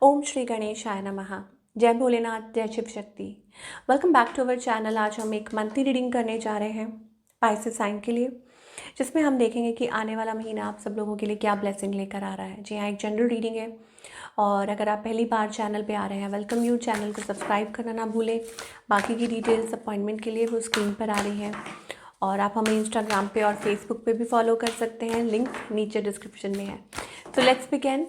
ओम श्री गणेशाय नमः। जय भोलेनाथ, जय Shiv Shakti. Welcome back to our channel. आज हम एक मंथली रीडिंग करने जा रहे हैं पाइसेस साइन के लिए, जिसमें हम देखेंगे कि आने वाला महीना आप सब लोगों के लिए क्या ब्लेसिंग लेकर आ रहा है। जी हाँ, एक जनरल रीडिंग है और अगर आप पहली बार चैनल पे आ रहे हैं, वेलकम यू। चैनल को सब्सक्राइब करना ना भूलें। बाकी की डिटेल्स अपॉइंटमेंट के लिए वो स्क्रीन पर आ रही हैं और आप हमें इंस्टाग्राम पे और फेसबुक पे भी फॉलो कर सकते हैं, लिंक नीचे डिस्क्रिप्शन में है। तो लेट्स बिगिन।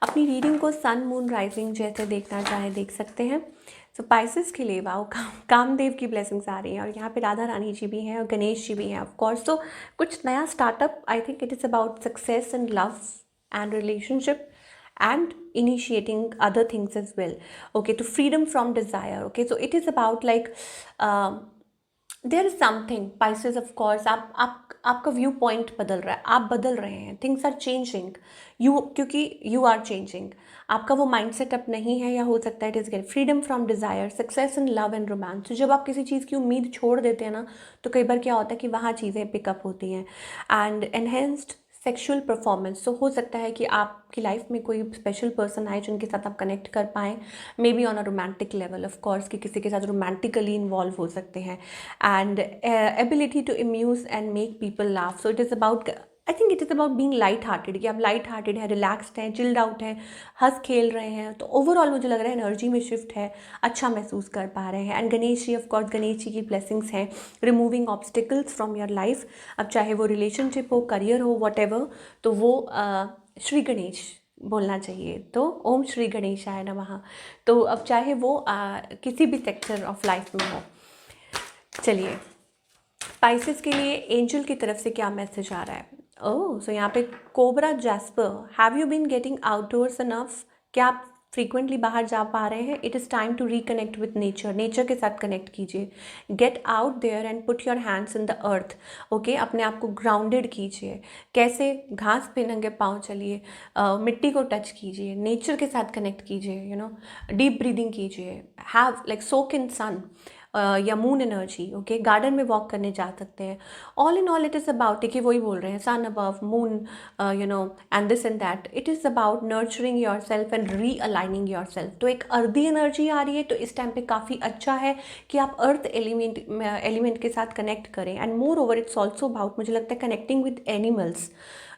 अपनी रीडिंग को सन मून राइजिंग जैसे देखना चाहे देख सकते हैं। सो पाइसेस के लिए वाओ, कामदेव की ब्लेसिंग्स आ रही हैं और यहाँ पे राधा रानी जी भी हैं और गणेश जी भी हैं ऑफ कोर्स। तो कुछ नया startup, I think it is about success and love and relationship and initiating other things as well. Okay, to freedom from desire. Okay, so it is about like there is something Pisces. Of course आपका view point बदल रहा है, आप बदल रहे हैं, things are changing you, क्योंकि you are changing. आपका वो माइंड सेट अप नहीं है, या हो सकता है it is get freedom from desire, success in love and romance. तो जब आप किसी चीज़ की उम्मीद छोड़ देते हैं ना, तो कई बार क्या होता है कि वहाँ चीज़ें पिकअप होती हैं। And enhanced sexual performance. तो हो सकता है कि आपकी लाइफ में कोई स्पेशल पर्सन आए जिनके साथ आप कनेक्ट कर पाएँ, may be on a romantic level. Of course कि किसी के साथ रोमांटिकली इन्वॉल्व हो सकते हैं। And ability to amuse and make people laugh. So it is about, I think it is about being light hearted, कि आप लाइट हार्टेड हैं, रिलैक्सड हैं, चिल्ड आउट हैं, हंस खेल रहे हैं। तो ओवरऑल मुझे लग रहा है एनर्जी में शिफ्ट है, अच्छा महसूस कर पा रहे हैं। And Ganesh ji, of course Ganesh ji की ब्लेसिंग्स हैं, removing obstacles from your life. अब चाहे वो रिलेशनशिप हो, करियर हो, वट एवर, तो वो श्री गणेश बोलना चाहिए। तो ओम श्री गणेशाय नमः। तो अब चाहे वो किसी भी सेक्टर ऑफ लाइफ में हो। चलिए, स्पाइसेस के लिए एंजल की तरफ से क्या मैसेज आ रहा है। ओह, सो यहाँ पे cobra jasper, have you been getting outdoors enough? क्या आप फ्रीक्वेंटली बाहर जा पा रहे हैं? It is time to reconnect with nature, nature के साथ कनेक्ट कीजिए। Get out there and put your hands in the earth. Okay, अपने आप को ग्राउंडेड कीजिए। कैसे? घास पे नंगे पाँव चलिए, मिट्टी को टच कीजिए, नेचर के साथ कनेक्ट कीजिए, यू नो, डीप ब्रीदिंग कीजिए, have like soak in sun या मून एनर्जी। ओके, गार्डन में वॉक करने जा सकते हैं। All in all it is about, देखिए वही बोल रहे हैं, sun above, moon, you know, and this and that. It is about nurturing yourself and realigning yourself. तो एक अर्दी एनर्जी आ रही है, तो इस टाइम पे काफ़ी अच्छा है कि आप अर्थ एलिमेंट के साथ कनेक्ट करें। And more over it's also about, मुझे लगता है, कनेक्टिंग विद एनिमल्स।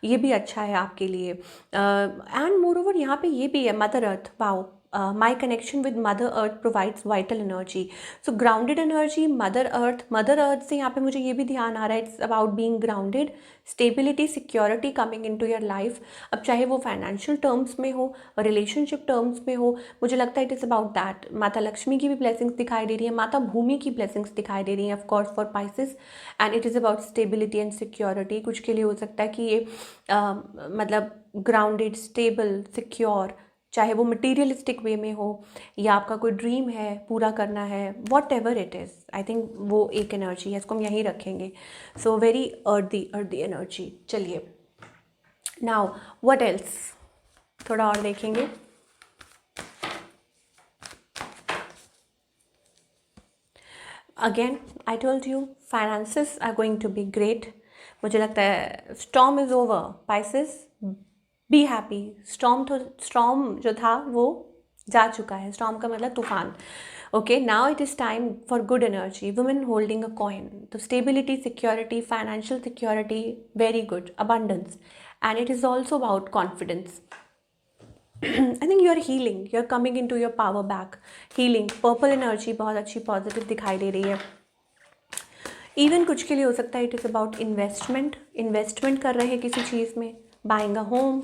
ये भी अच्छा है आपके लिए। एंड मोर ओवर यहाँ पे ये भी है, mother earth, wow, my connection with mother earth provides vital energy. So grounded energy, mother earth से यहाँ पे मुझे ये भी ध्यान आ रहा है, it's about being grounded, stability, security coming into your life. अब चाहे वो financial terms में हो, relationship terms में हो, मुझे लगता है it is about that. माता लक्ष्मी की भी blessings दिखाई दे रही है, माता भूमि की blessings दिखाई दे रही हैं of course for Pisces, and it is about stability and security. कुछ के लिए हो सकता है कि ये मतलब grounded, stable, secure, चाहे वो मटीरियलिस्टिक वे में हो या आपका कोई ड्रीम है पूरा करना है, what ever it is. I think वो एक एनर्जी है, इसको हम यहीं रखेंगे। So very earthy energy. चलिए, नाउ व्हाट एल्स, थोड़ा और देखेंगे। Again I told you, finances are going to be great. मुझे लगता है storm is over, Pisces be happy. Storm जो था वो जा चुका है। स्टॉर्म का मतलब तूफान। Okay, now it is time for good energy, women holding a coin. तो stability, security, financial security, very good, abundance, and it is also about confidence. I think you are healing, you are coming into your power back. Healing, purple energy बहुत अच्छी positive दिखाई दे रही है। Even कुछ के लिए हो सकता है इट इज़ अबाउट इन्वेस्टमेंट कर रहे हैं किसी चीज़ में, बाइंग अ होम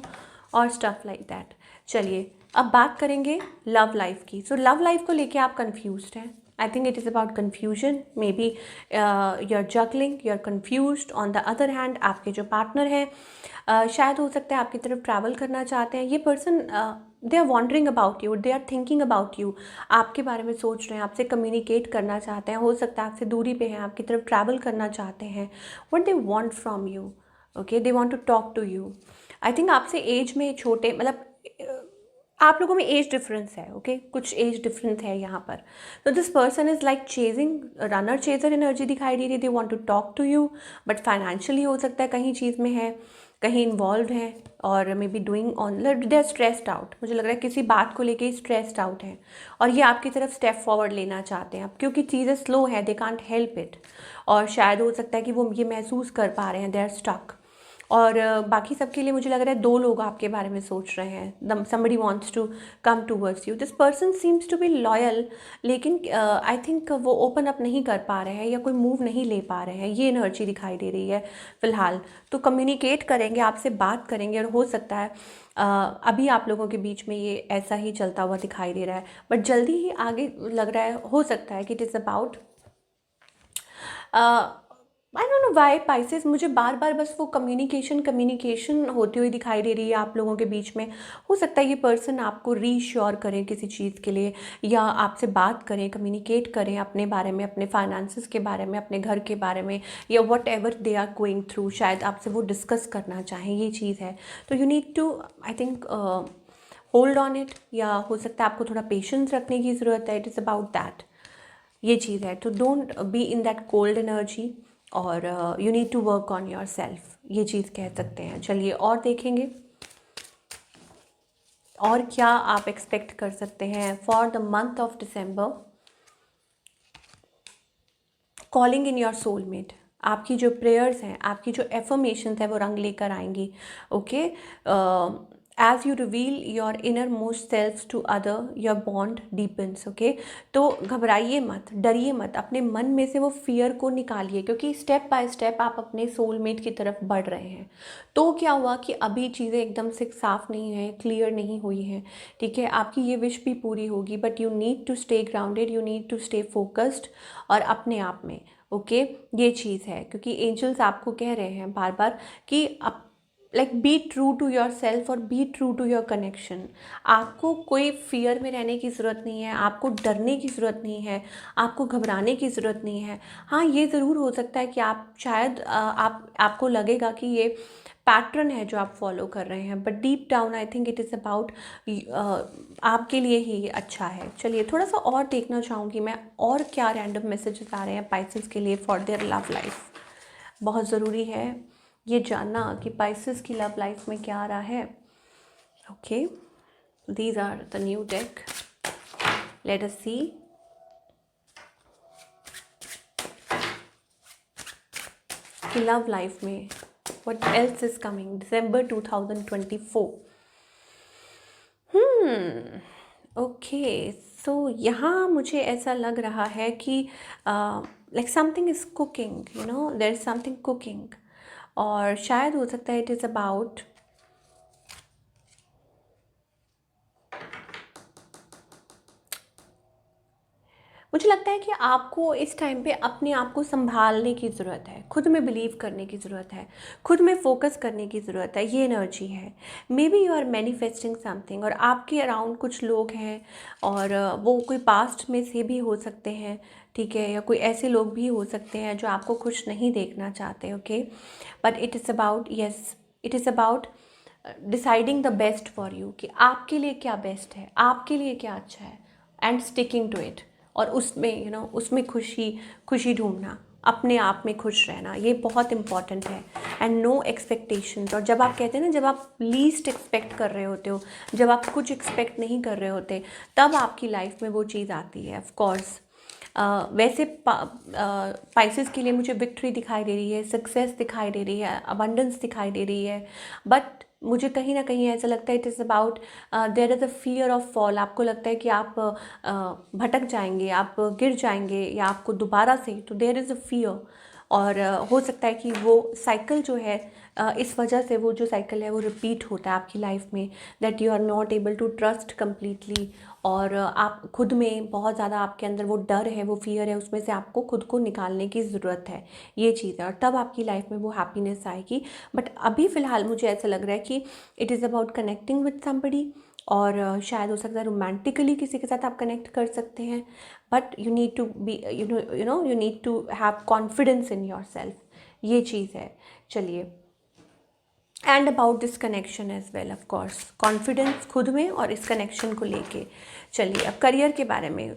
और स्टफ लाइक दैट। चलिए, अब बात करेंगे लव लाइफ की। सो लव लाइफ को लेके आप कंफ्यूज्ड हैं। I think it is about confusion, may be you are juggling, you are confused. On the other hand, आपके जो पार्टनर हैं शायद हो सकता है आपकी तरफ ट्रैवल करना चाहते हैं। ये person they are wondering about you, they are thinking about you, आपके बारे में सोच रहे हैं, आपसे कम्युनिकेट करना चाहते हैं। हो सकता है आपसे दूरी पे हैं, आपकी तरफ ट्रैवल करना चाहते हैं। What they want from you, okay, they want to talk to you. I think आपसे एज में छोटे, मतलब आप लोगों में एज डिफरेंस है। ओके, कुछ एज डिफरेंस है यहाँ पर। तो this person is like chasing, runner chaser energy दिखाई दे रही है। They want to talk to you, but financially हो सकता है कहीं चीज़ में है। कहीं इन्वॉल्व हैं और may be doing on they are stressed out. मुझे लग रहा है किसी बात को लेके स्ट्रेस्ड आउट हैं और ये आपकी तरफ स्टेप फॉरवर्ड लेना चाहते हैं अब, क्योंकि चीज़ें स्लो है, दे कांट हेल्प इट। और शायद हो सकता है कि वो ये महसूस कर पा रहे हैं, दे आर स्टक। और बाकी सबके लिए मुझे लग रहा है 2 लोग आपके बारे में सोच रहे हैं। somebody wants to come towards you, this person seems to be loyal, लेकिन आई थिंक वो ओपन अप नहीं कर पा रहे हैं या कोई मूव नहीं ले पा रहे हैं, ये एनर्जी दिखाई दे रही है फ़िलहाल। तो कम्युनिकेट करेंगे, आपसे बात करेंगे और हो सकता है अभी आप लोगों के बीच में ये ऐसा ही चलता हुआ दिखाई दे रहा है, बट जल्दी ही आगे लग रहा है, हो सकता है कि it is about I don't know why Pisces, मुझे बार बार बस वो कम्युनिकेशन होती हुई दिखाई दे रही है आप लोगों के बीच में। हो सकता है ये पर्सन आपको रीश्योर करें किसी चीज़ के लिए, या आपसे बात करें, कम्युनिकेट करें अपने बारे में, अपने फाइनेंसेस के बारे में, अपने घर के बारे में, या what ever they are going through, शायद आपसे वो डिस्कस करना चाहें, ये चीज़ है। तो you need to I think hold on it, या हो सकता है आपको थोड़ा पेशेंस रखने की ज़रूरत है। इट इज़ अबाउट दैट, ये चीज़ है। तो don't be in that cold energy, और you need to work on your self, ये चीज़ कह सकते हैं। चलिए और देखेंगे और क्या आप एक्सपेक्ट कर सकते हैं for the month of December. Calling in your soulmate, आपकी जो प्रेयर्स हैं, आपकी जो एफर्मेशंस है वो रंग लेकर आएंगी। Okay, as you reveal your innermost self to other, your bond deepens. Okay, तो घबराइए मत, डरिए मत, अपने मन में से वो फियर को निकालिए, क्योंकि स्टेप बाय स्टेप आप अपने सोलमेट की तरफ बढ़ रहे हैं। तो क्या हुआ कि अभी चीज़ें एकदम से साफ नहीं हैं, क्लियर नहीं हुई हैं, ठीक है। आपकी ये विश भी पूरी होगी, but you need to stay grounded, you need to stay focused और अपने आप में। ओके, ये चीज़ है, क्योंकि एंजल्स आपको कह रहे हैं बार बार कि अब like be true to your self और be true to your connection. आपको कोई फियर में रहने की ज़रूरत नहीं है, आपको डरने की ज़रूरत नहीं है, आपको घबराने की ज़रूरत नहीं है। हाँ, ये ज़रूर हो सकता है कि आप शायद आपको लगेगा कि ये पैटर्न है जो आप फॉलो कर रहे हैं, but deep down I think it is about आपके लिए ही अच्छा है। चलिए थोड़ा सा और देखना चाहूँगी मैं, और क्या रैंडम मैसेजेस आ रहे हैं पाइसेस के लिए फॉर देयर लव लाइफ। बहुत ज़रूरी है ये जानना कि पाइसेस की लव लाइफ में क्या आ रहा है। Okay, these are the new deck, let us see. कि लव लाइफ में what else is coming December 2024। Okay, so यहाँ मुझे ऐसा लग रहा है कि like something is cooking, you know, there is something cooking, और शायद हो सकता है इट इज़ अबाउट मुझे लगता है कि आपको इस टाइम पे अपने आप को संभालने की ज़रूरत है, खुद में बिलीव करने की ज़रूरत है, खुद में फोकस करने की ज़रूरत है, ये एनर्जी है। May be you are manifesting something, और आपके अराउंड कुछ लोग हैं, और वो कोई पास्ट में से भी हो सकते हैं, ठीक है, या कोई ऐसे लोग भी हो सकते हैं जो आपको खुश नहीं देखना चाहते। Okay, but it is about, yes, it is about deciding the best for you, कि आपके लिए क्या बेस्ट है, आपके लिए क्या अच्छा है, एंड स्टिकिंग टू इट, और उसमें यू नो उसमें खुशी ढूंढना, अपने आप में खुश रहना, ये बहुत इंपॉर्टेंट है। एंड नो एक्सपेक्टेशंस, और जब आप कहते हैं ना, जब आप लीस्ट एक्सपेक्ट कर रहे होते हो, जब आप कुछ एक्सपेक्ट नहीं कर रहे होते, तब आपकी लाइफ में वो चीज़ आती है। ऑफ कोर्स वैसे पाइसेस के लिए मुझे विक्ट्री दिखाई दे रही है, सक्सेस दिखाई दे रही है, अबंडेंस दिखाई दे रही है, बट मुझे कहीं ना कहीं ऐसा लगता है it is about their is a fear of fall. आपको लगता है कि आप भटक जाएंगे, आप गिर जाएंगे, या आपको दोबारा से, तो देयर इज़ अ फियर। और हो सकता है कि वो साइकिल जो है, इस वजह से वो जो साइकिल है वो रिपीट होता है आपकी लाइफ में, that you are not able to trust completely, और आप खुद में बहुत ज़्यादा, आपके अंदर वो डर है, वो फियर है, उसमें से आपको खुद को निकालने की ज़रूरत है, ये चीज़ है, और तब आपकी लाइफ में वो हैप्पीनेस आएगी। बट अभी फ़िलहाल मुझे ऐसा लग रहा है कि it is about connecting with somebody, और शायद हो सकता है रोमांटिकली किसी के साथ आप कनेक्ट कर सकते हैं, but you need to be you need to have confidence in your self, ये चीज़ है। चलिए, and about this connection as well, of course confidence खुद में और इस कनेक्शन को लेके। चलिए अब करियर के बारे में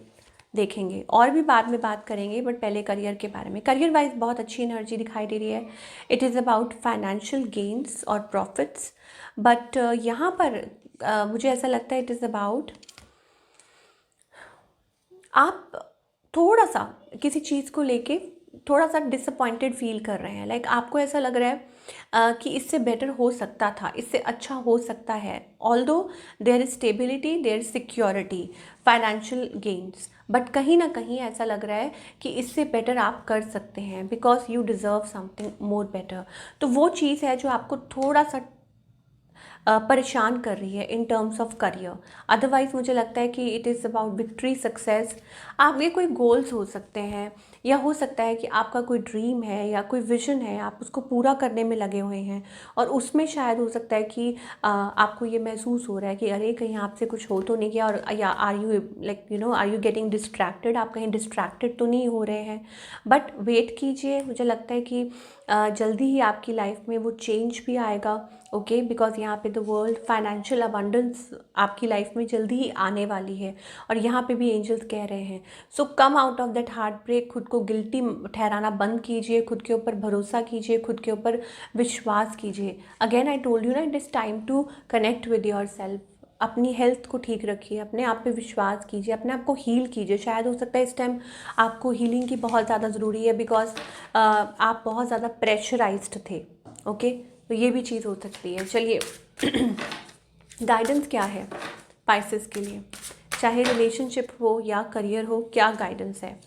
देखेंगे, और भी बाद में बात करेंगे, बट पहले करियर के बारे में। करियर वाइज बहुत अच्छी एनर्जी दिखाई दे रही है। It is about financial gains और प्रॉफिट्स, बट यहाँ पर मुझे ऐसा लगता है इट इज़ अबाउट आप थोड़ा सा किसी चीज़ को लेके थोड़ा सा डिसअपॉइंटेड फील कर रहे हैं। लाइक आपको ऐसा लग रहा है कि इससे बेटर हो सकता था, इससे अच्छा हो सकता है। Although there is stability, there is security, financial gains, but कहीं ना कहीं ऐसा लग रहा है कि इससे बेटर आप कर सकते हैं, because you deserve something more better. तो वो चीज़ है जो आपको थोड़ा सा परेशान कर रही है in terms of career. Otherwise मुझे लगता है कि it is about victory, success. आपके कोई गोल्स हो सकते हैं, या हो सकता है कि आपका कोई ड्रीम है या कोई विजन है, आप उसको पूरा करने में लगे हुए हैं, और उसमें शायद हो सकता है कि आपको ये महसूस हो रहा है कि अरे कहीं आपसे कुछ हो तो नहीं गया, और या are you like are you getting distracted, आप कहीं डिस्ट्रैक्टेड तो नहीं हो रहे हैं। बट वेट कीजिए, मुझे लगता है कि जल्दी ही आपकी लाइफ में वो चेंज भी आएगा। ओके, बिकॉज यहाँ पे द वर्ल्ड फाइनेंशियल अबंडेंस आपकी लाइफ में जल्दी ही आने वाली है, और यहाँ पे भी एंजल्स कह रहे हैं so come out of that heartbreak. खुद को गिल्टी ठहराना बंद कीजिए, खुद के ऊपर भरोसा कीजिए, खुद के ऊपर विश्वास कीजिए। अगेन आई टोल्ड यू ना, it is time to connect with your self. अपनी हेल्थ को ठीक रखिए, अपने आप पे विश्वास कीजिए, अपने आप को हील कीजिए। शायद हो सकता है इस टाइम आपको हीलिंग की बहुत ज़्यादा ज़रूरी है, बिकॉज आप बहुत ज़्यादा प्रेशराइज्ड थे। ओके, तो ये भी चीज़ हो सकती है। चलिए गाइडेंस क्या है पाइसेस के लिए, चाहे रिलेशनशिप हो या करियर हो, क्या गाइडेंस है?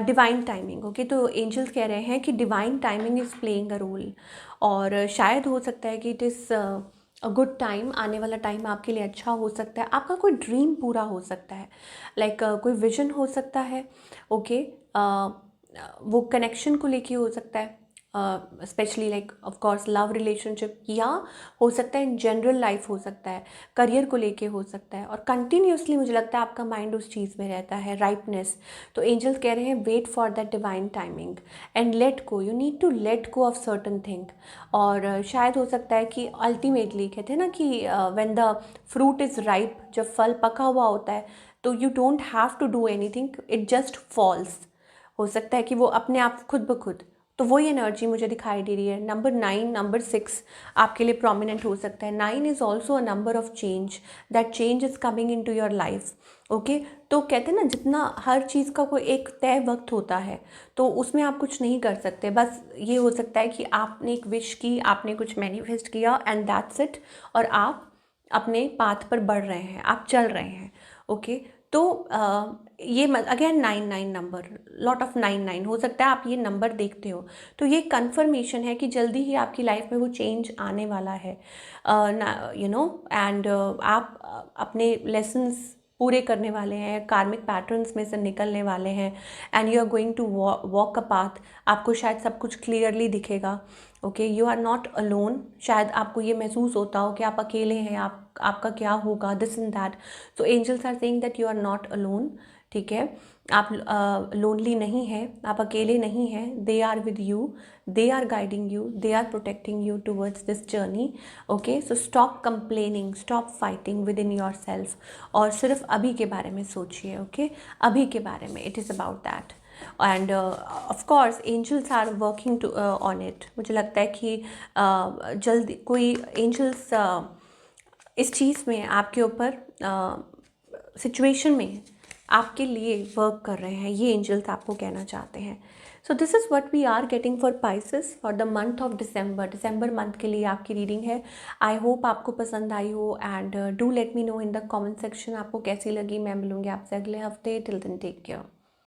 Divine timing. ओके, तो एंजल्स कह रहे हैं कि divine timing is playing a role, और शायद हो सकता है कि it is a good time, आने वाला टाइम आपके लिए अच्छा हो सकता है। आपका कोई ड्रीम पूरा हो सकता है, लाइक कोई विजन हो सकता है। ओके, वो कनेक्शन को लेके हो सकता है, specially like of course love relationship, या हो सकता है इन जनरल लाइफ हो सकता है, करियर को लेके हो सकता है, और कंटिन्यूसली मुझे लगता है आपका माइंड उस चीज़ में रहता है, राइटनेस। तो एंजल्स कह रहे हैं wait for that divine timing and let go, you need to let go of certain thing. और शायद हो सकता है कि अल्टीमेटली कहते हैं ना कि when the fruit is ripe, जब फल पका हुआ होता है, तो you don't have to do anything, it just falls. हो सकता है कि वो अपने आप खुद ब खुद, तो वही एनर्जी मुझे दिखाई दे रही है। नंबर 9, नंबर 6 आपके लिए प्रोमिनेंट हो सकता है। 9 is also a number of change, that change is coming into your life. Okay, तो कहते हैं ना जितना हर चीज़ का कोई एक तय वक्त होता है, तो उसमें आप कुछ नहीं कर सकते। बस ये हो सकता है कि आपने एक विश की, आपने कुछ मैनिफेस्ट किया, एंड दैट्स इट, और आप अपने पाथ पर बढ़ रहे हैं, आप चल रहे हैं। ओके, तो ये अगेन 9 नंबर, लॉट ऑफ 9 हो सकता है आप ये नंबर देखते हो, तो ये कंफर्मेशन है कि जल्दी ही आपकी लाइफ में वो चेंज आने वाला है। एंड आप अपने लेसन्स पूरे करने वाले हैं, कार्मिक पैटर्न्स में से निकलने वाले हैं, and you are going to walk a path. आपको शायद सब कुछ क्लियरली दिखेगा। Okay, you are not alone. शायद आपको ये महसूस होता हो कि आप अकेले हैं, आपका क्या होगा, दिस एंड दैट। तो angels are saying that you are not alone. ठीक है, आप लोनली नहीं हैं, आप अकेले नहीं हैं। They are with you, they are guiding you, they are protecting you towards this journey. Okay, so stop complaining, stop fighting within your self, और सिर्फ अभी के बारे में सोचिए। ओके, अभी के बारे में, it is about that. And of course angels are working to on it. मुझे लगता है कि जल्दी कोई एंजल्स इस चीज़ में आपके ऊपर सिचुएशन में आपके लिए वर्क कर रहे हैं, ये एंजल्स आपको कहना चाहते हैं। So this is what we are getting for Pisces for the month of December. December month के लिए आपकी रीडिंग है। आई होप आपको पसंद आई हो, and do let me know in the comment section आपको कैसी लगी। मैं मिलूंगी आपसे अगले हफ्ते। Till then take care.